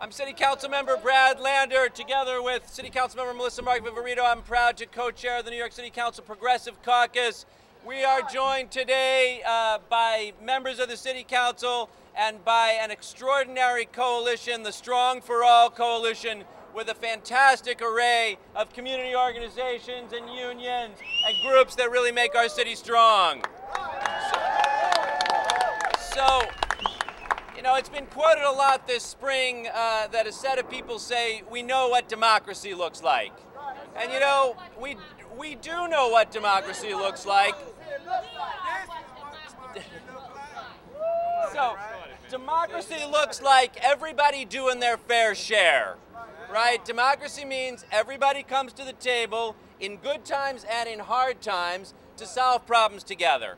I'm City Council Member Brad Lander. Together with City Council Member Melissa Mark-Viverito, I'm proud to co-chair the New York City Council Progressive Caucus. We are joined today by members of the City Council and by an extraordinary coalition, the Strong for All Coalition, with a fantastic array of community organizations and unions and groups that really make our city strong. So, you know, it's been quoted a lot this spring that a set of people say, we know what democracy looks like. And you know, we do know what democracy looks like. So, democracy looks like everybody doing their fair share, right? Democracy means everybody comes to the table in good times and in hard times to solve problems together.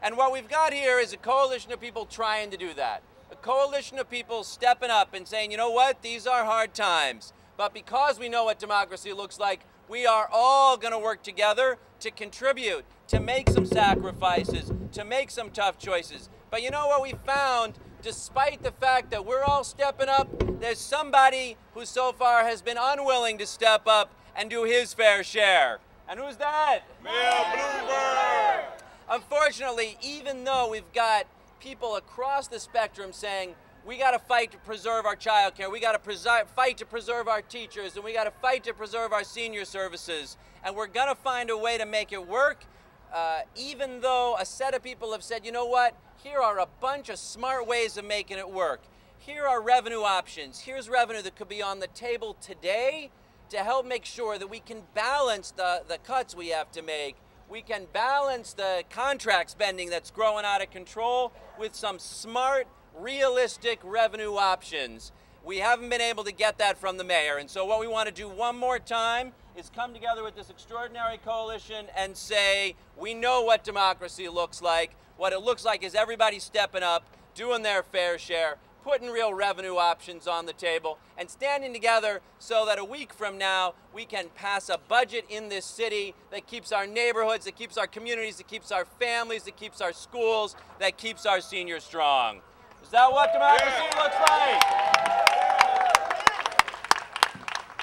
And what we've got here is a coalition of people trying to do that. A coalition of people stepping up and saying, you know what, these are hard times. But because we know what democracy looks like, we are all going to work together to contribute, to make some sacrifices, to make some tough choices. But you know what we found? Despite the fact that we're all stepping up, there's somebody who so far has been unwilling to step up and do his fair share. And who's that? Mayor Bloomberg! Unfortunately, even though we've got people across the spectrum saying, we got to fight to preserve our child care, we got to fight to preserve our teachers, and we got to fight to preserve our senior services, and we're going to find a way to make it work, even though a set of people have said, you know what, here are a bunch of smart ways of making it work. Here are revenue options. Here's revenue that could be on the table today to help make sure that we can balance the cuts we have to make. We can balance the contract spending that's growing out of control with some smart, realistic revenue options. We haven't been able to get that from the mayor, and so what we want to do one more time is come together with this extraordinary coalition and say, we know what democracy looks like. What it looks like is everybody stepping up, doing their fair share, putting real revenue options on the table, and standing together so that a week from now we can pass a budget in this city that keeps our neighborhoods, that keeps our communities, that keeps our families, that keeps our schools, that keeps our seniors strong. Is that what democracy looks like?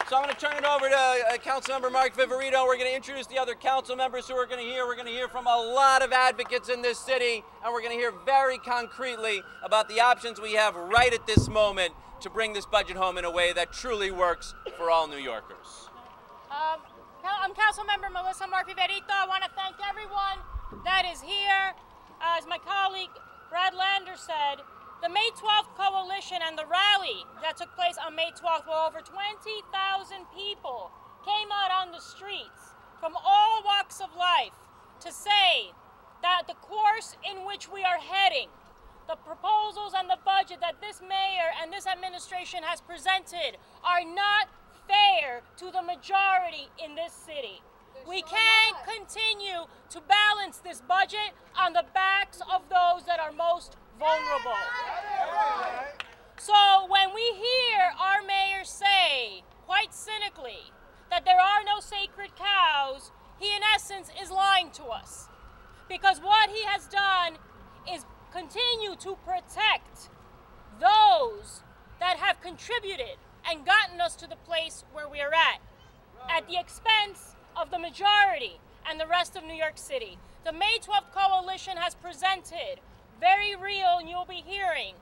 So I'm going to turn it over to Councilmember Mark-Viverito. We're going to introduce the other council members who are going to hear. We're going to hear from a lot of advocates in this city, and we're going to hear very concretely about the options we have right at this moment to bring this budget home in a way that truly works for all New Yorkers. I'm Councilmember Melissa Mark-Viverito. I want to thank everyone that is here. As my colleague Brad Lander said, the May 12th coalition and the rally that took place on May 12th, where over 20,000 people came out on the streets from all walks of life to say that the course in which we are heading, the proposals and the budget that this mayor and this administration has presented are not fair to the majority in this city. We can't continue to balance this budget on the backs of those that are most vulnerable. So when we hear our mayor say, quite cynically, that there are no sacred cows, he in essence is lying to us. Because what he has done is continue to protect those that have contributed and gotten us to the place where we are at the expense of the majority and the rest of New York City. The May 12th coalition has presented very real, and you'll be hearing,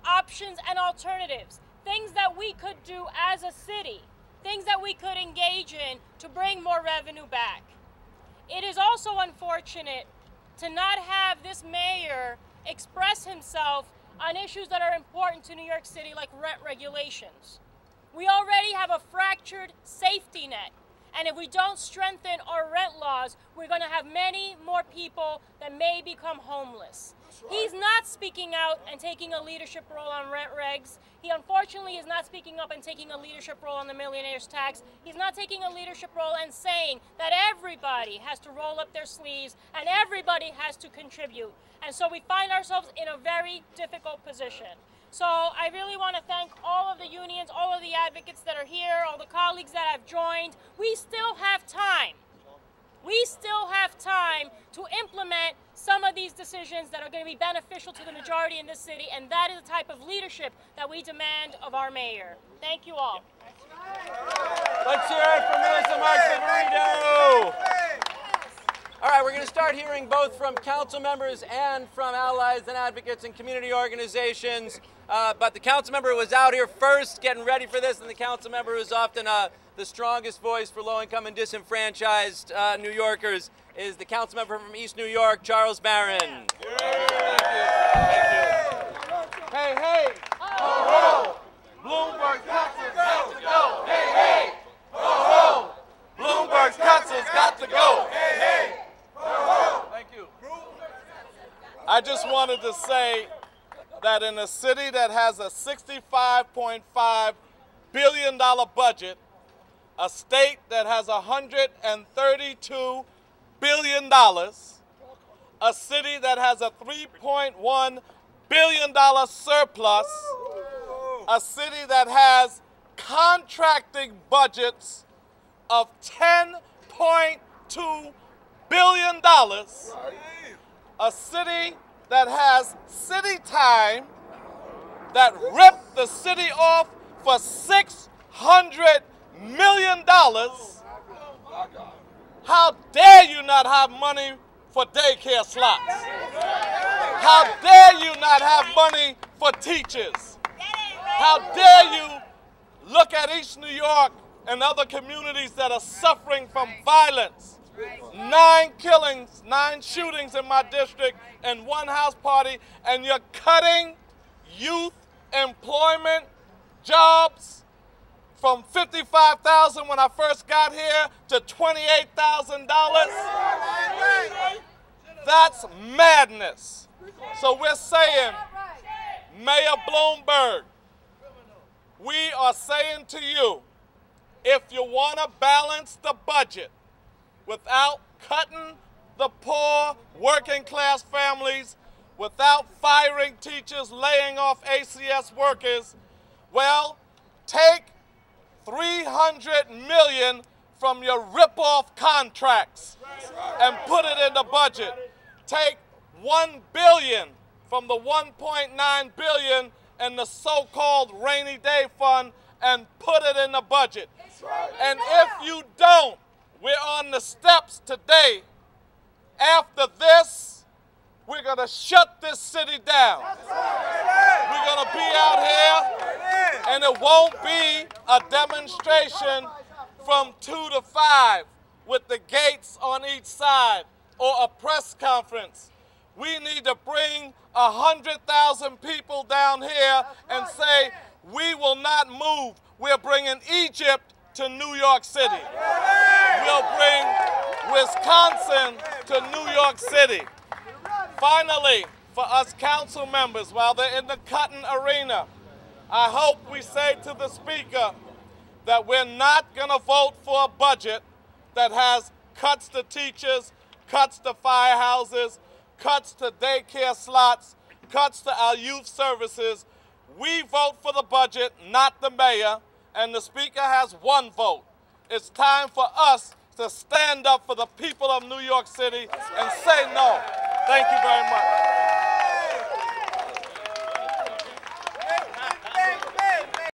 options and alternatives, things that we could do as a city, things that we could engage in to bring more revenue back. It is also unfortunate to not have this mayor express himself on issues that are important to New York City, like rent regulations. We already have a fractured safety net. And if we don't strengthen our rent laws, we're going to have many more people that may become homeless. He's not speaking out and taking a leadership role on rent regs. He unfortunately is not speaking up and taking a leadership role on the millionaire's tax. He's not taking a leadership role and saying that everybody has to roll up their sleeves and everybody has to contribute. And so we find ourselves in a very difficult position. So I really want to thank all of the unions, all of the advocates that are here, all the colleagues that have joined. We still have time. We still have time to implement some of these decisions that are going to be beneficial to the majority in this city, and that is the type of leadership that we demand of our mayor. Thank you all. Let's hear it from Melissa Mark-Viverito. All right, we're going to start hearing both from council members and from allies and advocates and community organizations. But the council member who was out here first getting ready for this, and the council member who's often the strongest voice for low-income and disenfranchised New Yorkers, is the council member from East New York, Charles Barron. Thank you. Hey, hey. Ho, ho. Bloomberg's council's got to go. Hey, hey. Ho, ho. Bloomberg's council's got to go. Hey, hey. Ho, ho. Thank you. I just wanted to say that in a city that has a $65.5 billion budget, a state that has $132 billion, a city that has a $3.1 billion surplus, a city that has contracting budgets of $10.2 billion, a city that has city time that ripped the city off for $600 million. How dare you not have money for daycare slots? How dare you not have money for teachers? How dare you look at East New York and other communities that are suffering from violence? 9 killings, 9 shootings in my district, and 1 house party, and you're cutting youth employment jobs from $55,000 when I first got here to $28,000. That's madness. So we're saying, Mayor Bloomberg, we are saying to you, if you want to balance the budget without cutting the poor working class families, without firing teachers, laying off ACS workers, well, take $300 million from your rip-off contracts and put it in the budget. Take $1 billion from the $1.9 billion in the so-called rainy day fund and put it in the budget. And if you don't, we're on the steps today. After this, we're going to shut this city down. We're going to be out here, and it won't be a demonstration from 2 to 5 with the gates on each side or a press conference. We need to bring 100,000 people down here and say, we will not move. We're bringing Egypt to New York City. We'll bring Wisconsin to New York City. Finally, for us council members, while they're in the cutting arena, I hope we say to the Speaker that we're not going to vote for a budget that has cuts to teachers, cuts to firehouses, cuts to daycare slots, cuts to our youth services. We vote for the budget, not the mayor, and the Speaker has 1 vote. It's time for us to stand up for the people of New York City and say no. Thank you very much.